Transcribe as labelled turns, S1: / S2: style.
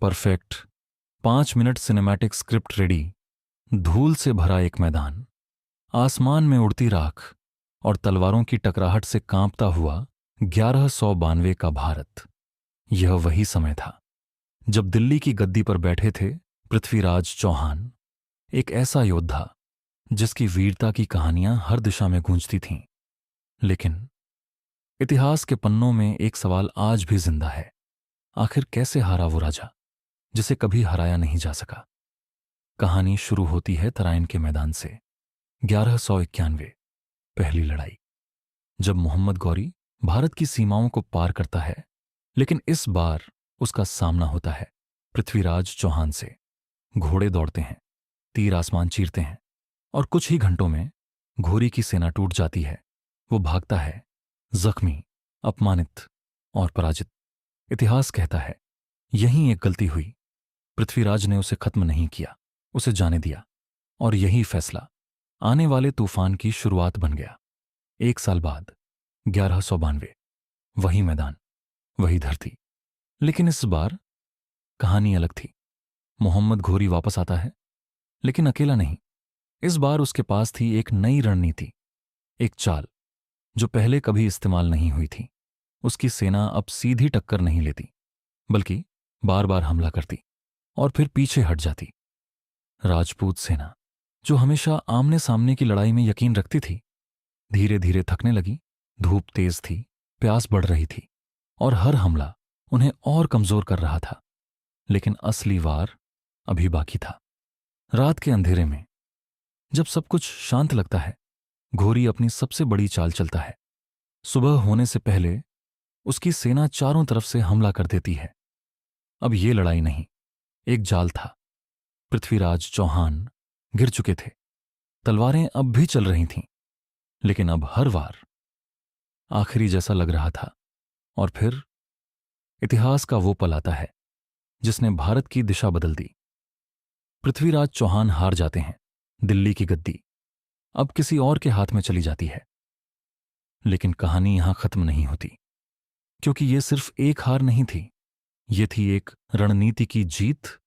S1: Perfect 5 minute cinematic script ready. धूल से भरा एक मैदान, आसमान में उड़ती राख और तलवारों की टकराहट से कांपता हुआ 1192 का भारत। यह वही समय था जब दिल्ली की गद्दी पर बैठे थे पृथ्वीराज चौहान, एक ऐसा योद्धा जिसकी वीरता की कहानियां हर दिशा में गूंजती थीं। लेकिन इतिहास के पन्नों में एक सवाल आज भी जिंदा है, आखिर कैसे हारा वो राजा जिसे कभी हराया नहीं जा सका। कहानी शुरू होती है तराइन के मैदान से। 1191 पहली लड़ाई, जब मोहम्मद गौरी भारत की सीमाओं को पार करता है। लेकिन इस बार उसका सामना होता है पृथ्वीराज चौहान से। घोड़े दौड़ते हैं, तीर आसमान चीरते हैं और कुछ ही घंटों में घोरी की सेना टूट जाती है। वो भागता है, जख्मी, अपमानित और पराजित। इतिहास कहता है यहीं एक गलती हुई। पृथ्वीराज ने उसे खत्म नहीं किया, उसे जाने दिया। और यही फैसला आने वाले तूफान की शुरुआत बन गया। 1 साल बाद 1192, वही मैदान, वही धरती। लेकिन इस बार कहानी अलग थी। मोहम्मद घोरी वापस आता है, लेकिन अकेला नहीं। इस बार उसके पास थी एक नई रणनीति, एक चाल जो पहले कभी इस्तेमाल नहीं हुई थी। उसकी सेना अब सीधी टक्कर नहीं लेती, बल्कि बार बार हमला करती और फिर पीछे हट जाती। राजपूत सेना, जो हमेशा आमने सामने की लड़ाई में यकीन रखती थी, धीरे धीरे थकने लगी। धूप तेज थी, प्यास बढ़ रही थी और हर हमला उन्हें और कमजोर कर रहा था। लेकिन असली वार अभी बाकी था। रात के अंधेरे में, जब सब कुछ शांत लगता है, घोरी अपनी सबसे बड़ी चाल चलता है। सुबह होने से पहले उसकी सेना चारों तरफ से हमला कर देती है। अब ये लड़ाई नहीं, एक जाल था। पृथ्वीराज चौहान गिर चुके थे, तलवारें अब भी चल रही थीं, लेकिन अब हर वार आखिरी जैसा लग रहा था। और फिर इतिहास का वो पल आता है जिसने भारत की दिशा बदल दी। पृथ्वीराज चौहान हार जाते हैं। दिल्ली की गद्दी अब किसी और के हाथ में चली जाती है। लेकिन कहानी यहां खत्म नहीं होती, क्योंकि ये सिर्फ एक हार नहीं थी, ये थी एक रणनीति की जीत